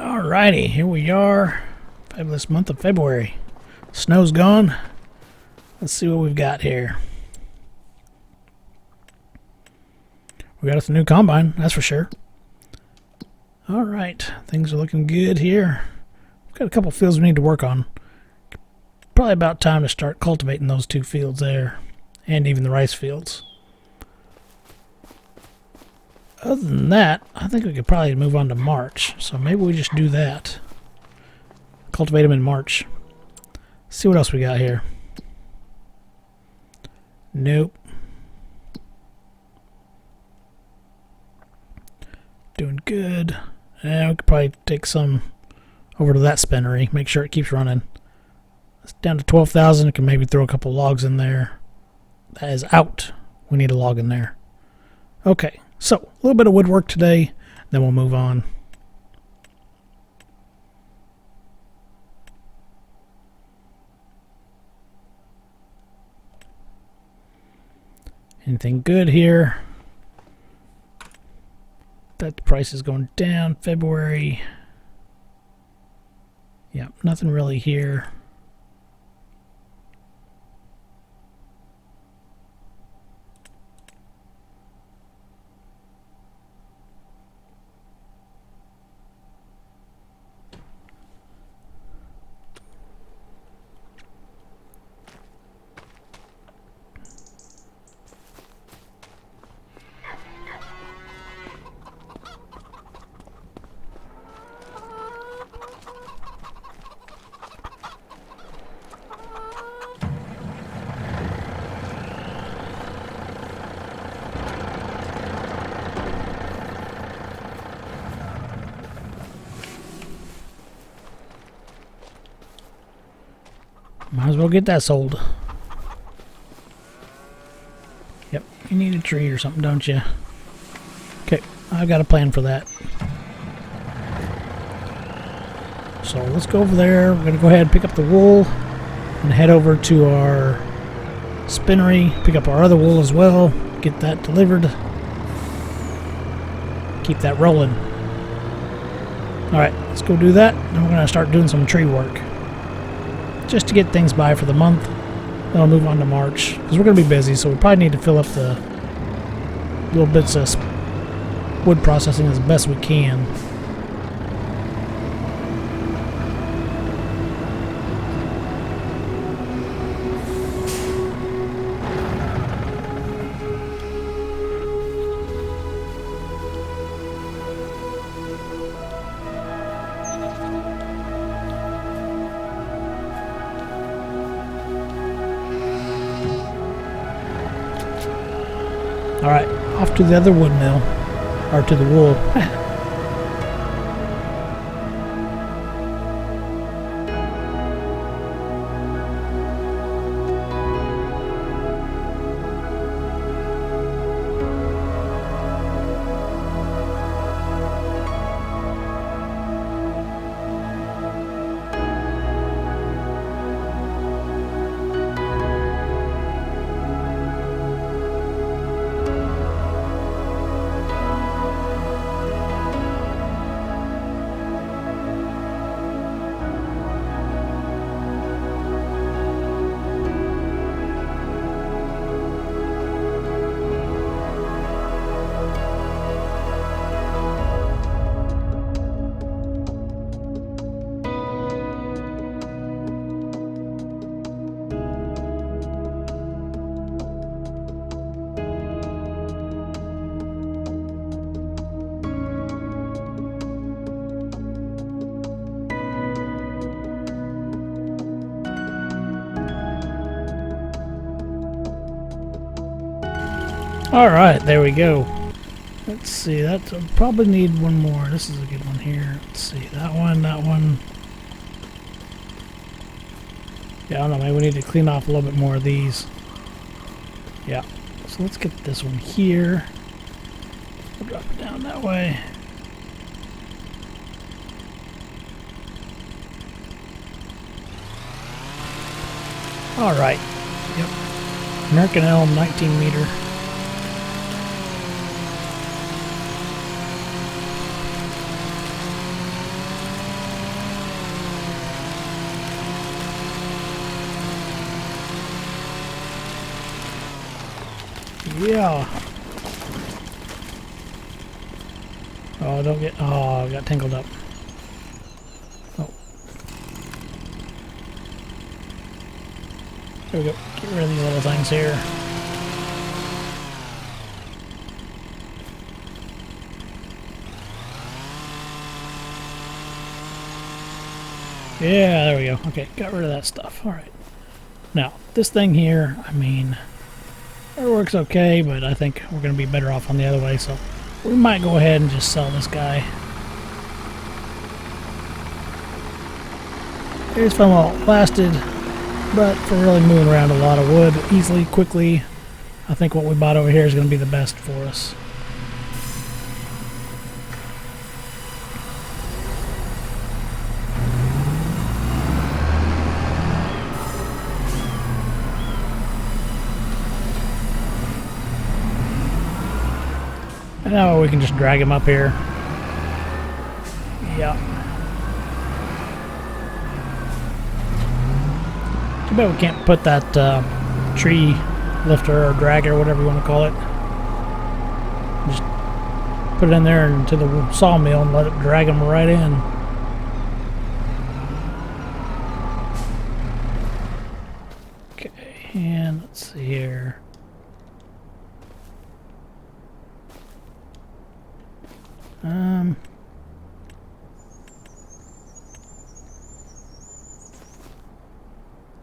Alrighty, here we are. Fabulous month of February. Snow's gone. Let's see what we've got here. We got us a new combine, that's for sure. Alright, things are looking good here. We've got a couple fields we need to work on. Probably about time to start cultivating those two fields there. And even the rice fields. Other than that, I think we could probably move on to March. So maybe we just do that. Cultivate them in March. See what else we got here. Nope. Doing good. And we could probably take some over to that spinnery. Make sure it keeps running. It's down to 12,000. We can maybe throw a couple logs in there. That is out. We need a log in there. Okay. So, a little bit of woodwork today, then we'll move on. Anything good here? That price is going down. February. Yeah, nothing really here. Might as well get that sold. Yep, you need a tree or something, don't you? Okay, I've got a plan for that. So let's go over there. We're going to go ahead and pick up the wool and head over to our spinnery, pick up our other wool as well, get that delivered. Keep that rolling. Alright, let's go do that. Then we're going to start doing some tree work. Just to get things by for the month. Then I'll move on to March, because we're going to be busy, so we probably need to fill up the little bits of wood processing as best we can. Alright, off to the other wood mill, or to the wool. Alright, there we go. Let's see, that'll probably need one more. This is a good one here. Let's see, that one. Yeah, I don't know, maybe we need to clean off a little bit more of these. Yeah, so let's get this one here. We'll drop it down that way. Alright, yep. American elm, 19 meter. Yeah. Oh, don't get... Oh, I got tangled up. Oh. There we go. Get rid of these little things here. Yeah, there we go. Okay, got rid of that stuff. Alright. Now, this thing here, I mean, it works okay, but I think we're going to be better off on the other way, so we might go ahead and just sell this guy. It's fun while it lasted, but for really moving around a lot of wood easily, quickly, I think what we bought over here is going to be the best for us. And now we can just drag him up here. Yeah. Too bad we can't put that tree lifter or dragger, whatever you want to call it. Just put it in there into the sawmill and let it drag them right in. Okay, and let's see here.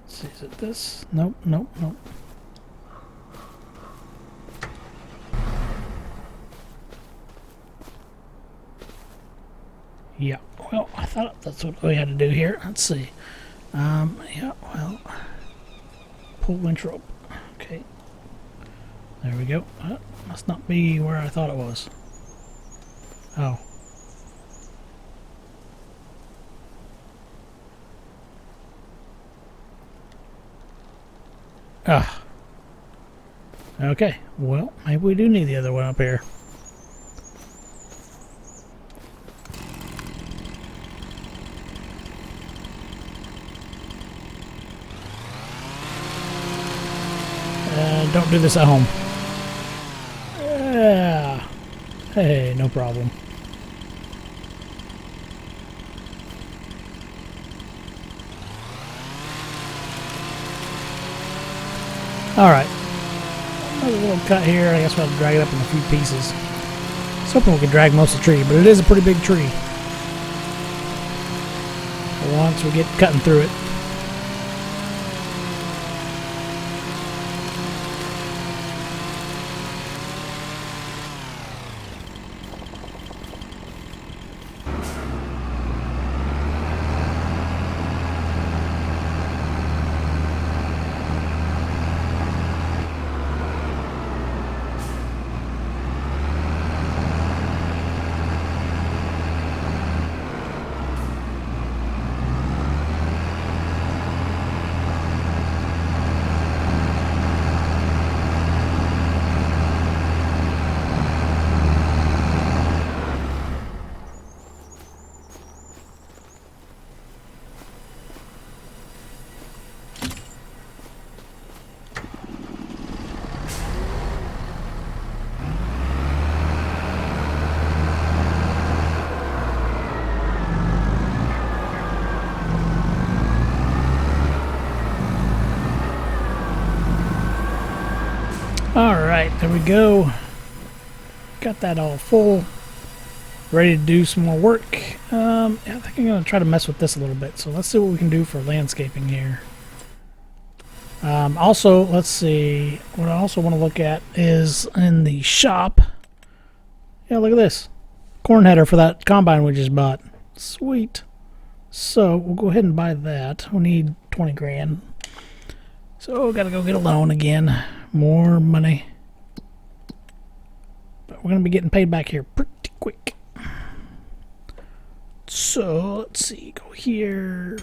Let's see, is it this? Nope, nope, nope. Yeah, well, I thought that's what we had to do here. Let's see. Yeah, well, pull winch rope. Okay. There we go. Must not be where I thought it was. Oh. Ah. Okay, well, maybe we do need the other one up here. Don't do this at home. Yeah. Hey, no problem. Alright. Another little cut here. I guess we'll have to drag it up in a few pieces. I was hoping we could drag most of the tree, but it is a pretty big tree. Once we get cutting through it. Alright, there we go. Got that all full. Ready to do some more work. I think I'm going to try to mess with this a little bit. So let's see what we can do for landscaping here. Also, let's see. What I also want to look at is in the shop. Yeah, look at this. Corn header for that combine we just bought. Sweet. So we'll go ahead and buy that. We need 20 grand. So gotta go get a loan again. More money. But we're gonna be getting paid back here pretty quick. So let's see, go here.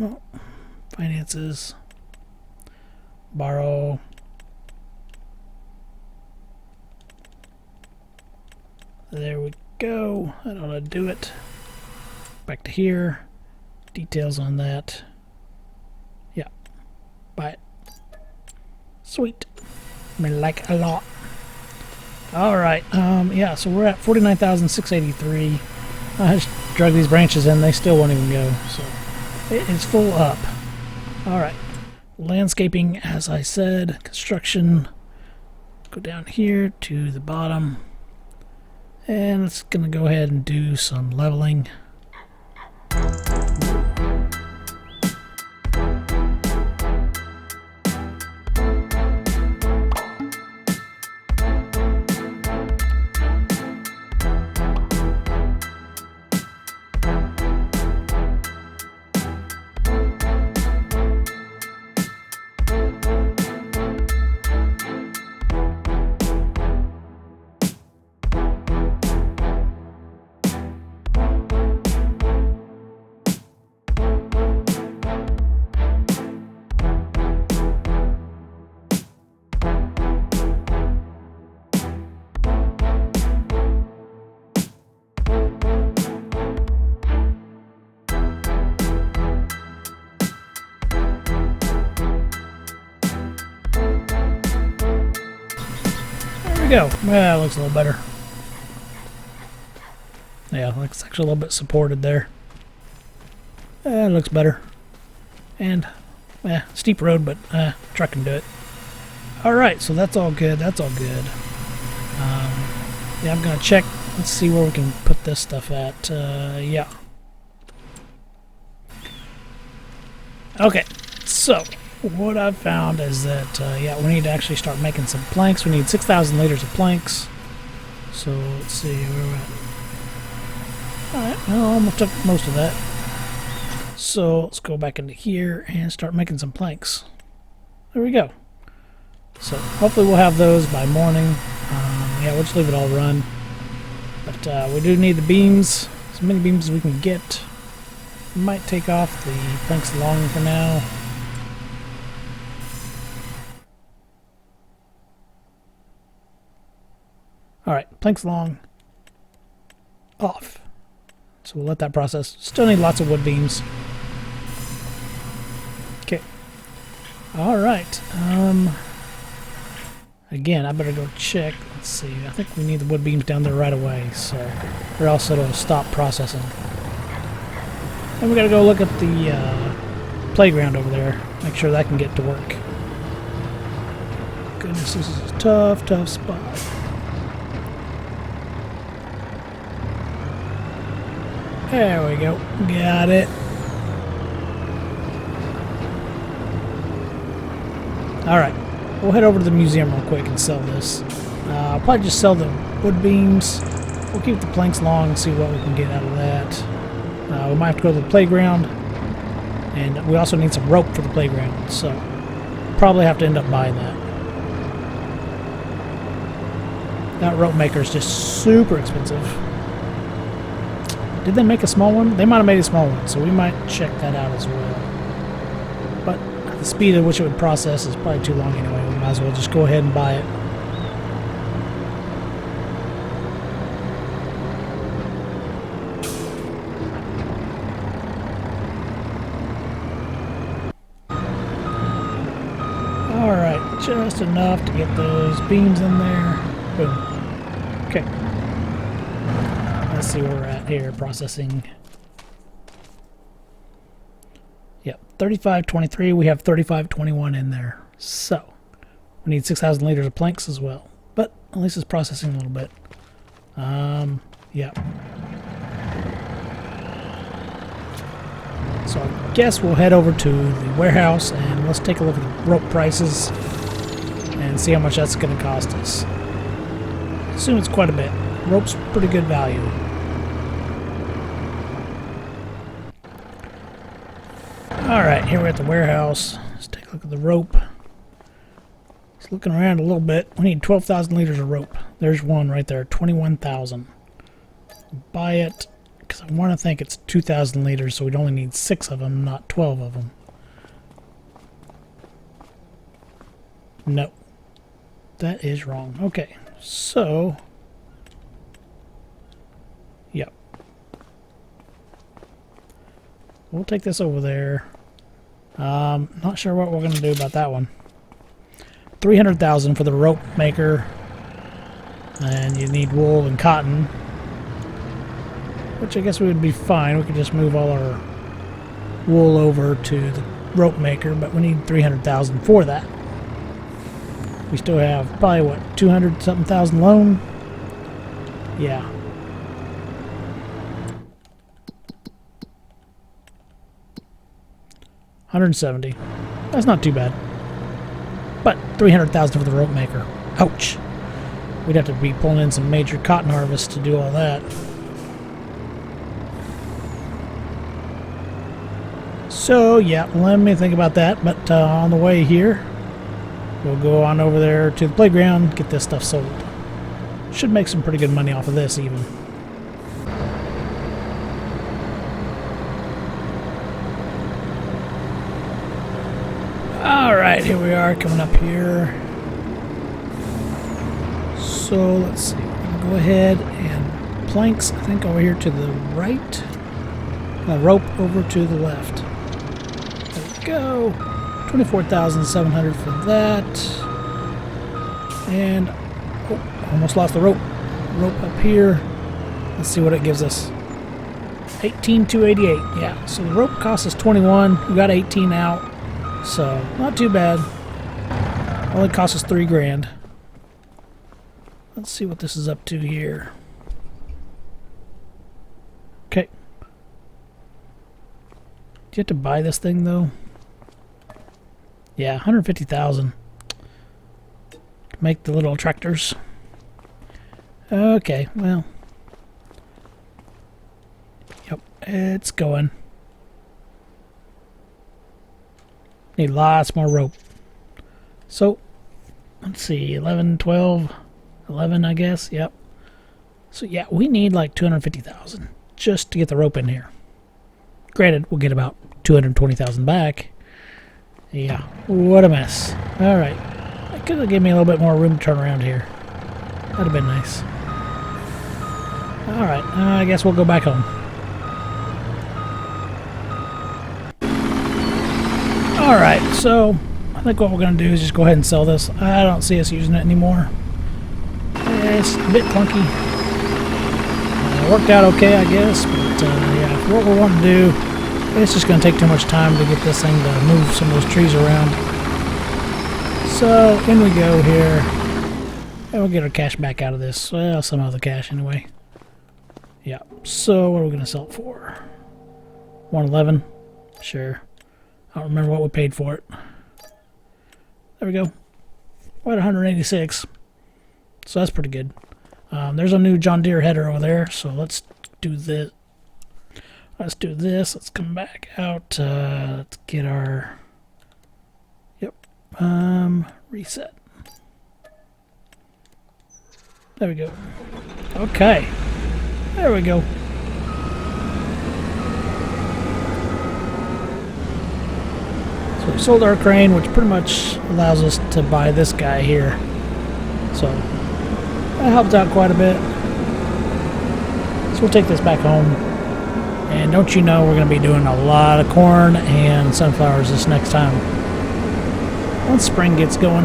Oh, finances. Borrow. There we go. That ought to do it. Back to here. Details on that. Yeah. Buy it. Sweet. I like it a lot. All right. Yeah. So we're at 49,683. I just drug these branches in. They still won't even go. So it is full up. All right. Landscaping, as I said, construction. Go down here to the bottom. And it's going to go ahead and do some leveling. Go. Yeah, it looks a little better. Yeah, looks actually a little bit supported there. It looks better. And, steep road, but truck can do it. Alright, so that's all good. That's all good. Yeah, I'm going to check. Let's see where we can put this stuff at. Yeah. Okay, so what I've found is that, yeah, we need to actually start making some planks. We need 6,000 liters of planks. So, let's see where we're at. Alright, well, I almost took most of that. So, let's go back into here and start making some planks. There we go. So, hopefully we'll have those by morning. Yeah, we'll just leave it all run. But we do need the beams, as many beams as we can get. We might take off the planks long for now. Alright, planks long, off. So we'll let that process. Still need lots of wood beams. Okay. Alright. Again, I better go check. Let's see. I think we need the wood beams down there right away, so or else it'll stop processing. And we gotta go look at the playground over there. Make sure that can get to work. Goodness, this is a tough, tough spot. There we go. Got it. Alright. We'll head over to the museum real quick and sell this. I'll probably just sell the wood beams. We'll keep the planks long and see what we can get out of that. We might have to go to the playground. And we also need some rope for the playground. So, probably have to end up buying that. That rope maker is just super expensive. Did they make a small one? They might have made a small one, so we might check that out as well. But the speed at which it would process is probably too long anyway. We might as well just go ahead and buy it. Alright, just enough to get those beams in there. Boom. Okay. Let's see where we're at here, processing. Yep, 3523. We have 3521 in there. So, we need 6,000 liters of planks as well. But at least it's processing a little bit. Yep. So I guess we'll head over to the warehouse and let's take a look at the rope prices and see how much that's going to cost us. I assume it's quite a bit. Rope's pretty good value. Alright, here we're at the warehouse. Let's take a look at the rope. Just looking around a little bit. We need 12,000 liters of rope. There's one right there, 21,000. Buy it, because I want to think it's 2,000 liters, so we'd only need 6 of them, not 12 of them. No. That is wrong. Okay, so... Yep. We'll take this over there. Not sure what we're going to do about that one. 300,000 for the rope maker. And you need wool and cotton, which I guess we would be fine. We could just move all our wool over to the rope maker, but we need 300,000 for that. We still have probably, what, 200 something thousand loan? Yeah. $170. That's not too bad. But 300,000 for the rope maker. Ouch. We'd have to be pulling in some major cotton harvest to do all that. So, yeah, let me think about that. But on the way here, we'll go on over there to the playground, get this stuff sold. Should make some pretty good money off of this, even. Alright, here we are, coming up here. So, let's see. We're going to go ahead and planks, I think, over here to the right. Rope over to the left. There we go. 24,700 for that. And oh, almost lost the rope. Rope up here. Let's see what it gives us. 18,288. Yeah, so the rope cost us 21. We got 18 out. So, not too bad. Only cost us 3 grand. Let's see what this is up to here. Okay. Do you have to buy this thing, though? Yeah, 150,000. Make the little tractors. Okay, well. Yep, it's going. Need lots more rope. So, let's see, 11, 12, 11, I guess. Yep. So, yeah, we need like 250,000 just to get the rope in here. Granted, we'll get about 220,000 back. Yeah, what a mess. Alright. That could have given me a little bit more room to turn around here. That'd have been nice. Alright, I guess we'll go back home. Alright, so I think what we're going to do is just go ahead and sell this. I don't see us using it anymore. It's a bit clunky. It worked out okay, I guess, but yeah, for what we want to do, it's just going to take too much time to get this thing to move some of those trees around. So, in we go here. And we'll get our cash back out of this. Well, some of the cash anyway. Yeah, so what are we going to sell it for? 111? Sure. I don't remember what we paid for it. There we go. We're at 186. So that's pretty good. There's a new John Deere header over there, so let's do this. Let's do this. Let's come back out. Let's get our... Yep. Reset. There we go. Okay. There we go. So we sold our crane, which pretty much allows us to buy this guy here. So that helped out quite a bit. So we'll take this back home. And don't you know, we're going to be doing a lot of corn and sunflowers this next time. Once spring gets going.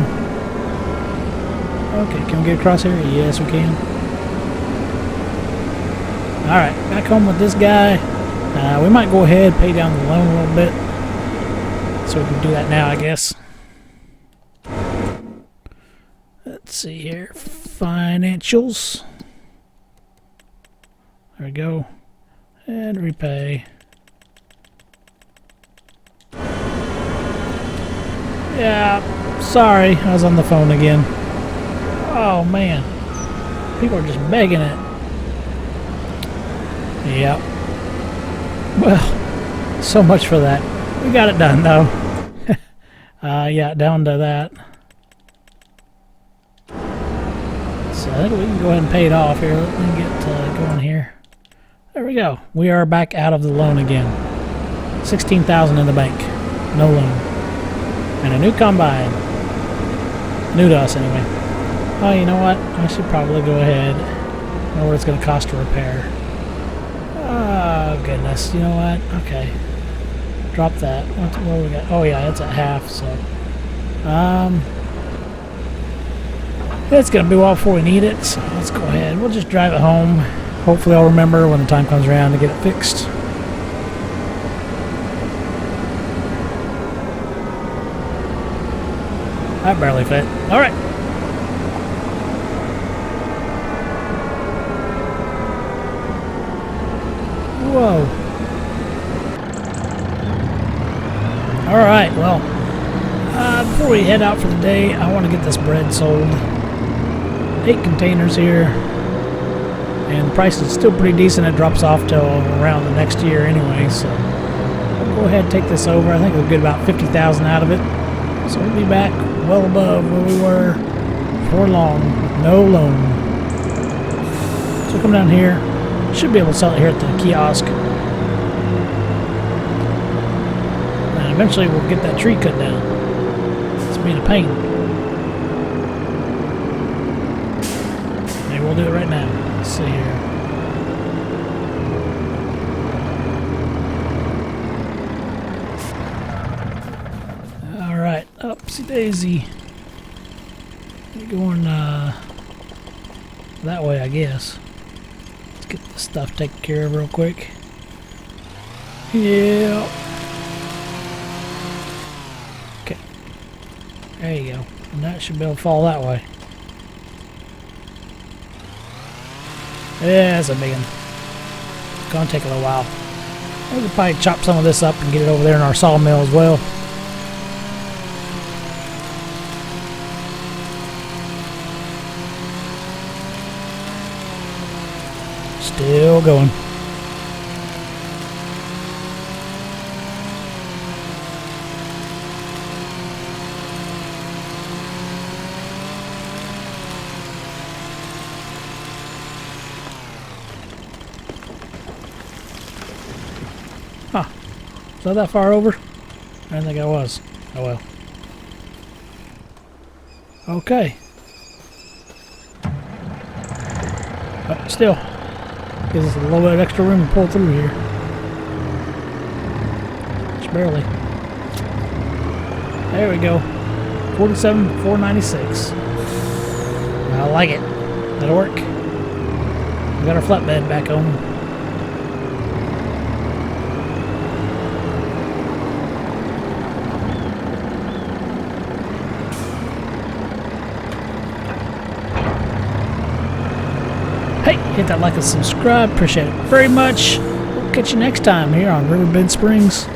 Okay, can we get across here? Yes, we can. Alright, back home with this guy. We might go ahead and pay down the loan a little bit. So we can do that now, I guess. Let's see here. Financials. There we go. And repay. Yeah, sorry, I was on the phone again. Oh man, people are just begging it. Yep. Well, so much for that. We got it done though. Yeah, down to that. So I think we can go ahead and pay it off here. Let me get going here. There we go. We are back out of the loan again. 16,000 in the bank. No loan. And a new combine. New to us anyway. Oh, you know what? I should probably go ahead. I know what it's going to cost to repair. Oh, goodness. You know what? Okay. Drop that. What do we got? Oh, yeah, it's at half, so. It's going to be a while before we need it, so let's go ahead. We'll just drive it home. Hopefully I'll remember when the time comes around to get it fixed. That barely fit. Alright. Whoa. Alright, well, before we head out for the day, I want to get this bread sold. 8 containers here. And the price is still pretty decent. It drops off till around the next year anyway, so I'll go ahead and take this over. I think we'll get about 50,000 out of it. So we'll be back well above where we were for long with no loan. So come down here. Should be able to sell it here at the kiosk. And eventually we'll get that tree cut down. It's being a pain. Maybe we'll do it right now. Let's see here. Alright, upsy daisy. We're going that way, I guess. Let's get this stuff taken care of real quick. Yeah. Okay. There you go. And that should be able to fall that way. Yeah, that's a big one. It's gonna take a little while. We could probably chop some of this up and get it over there in our sawmill as well. Still going. Huh. Was I that far over? I didn't think I was. Oh well. Okay. But still. Gives us a little bit of extra room to pull through here. Just barely. There we go. 47,496. I like it. That'll work. We got our flatbed back on. Hey, hit that like and subscribe. Appreciate it very much. We'll catch you next time here on RiverBend Springs.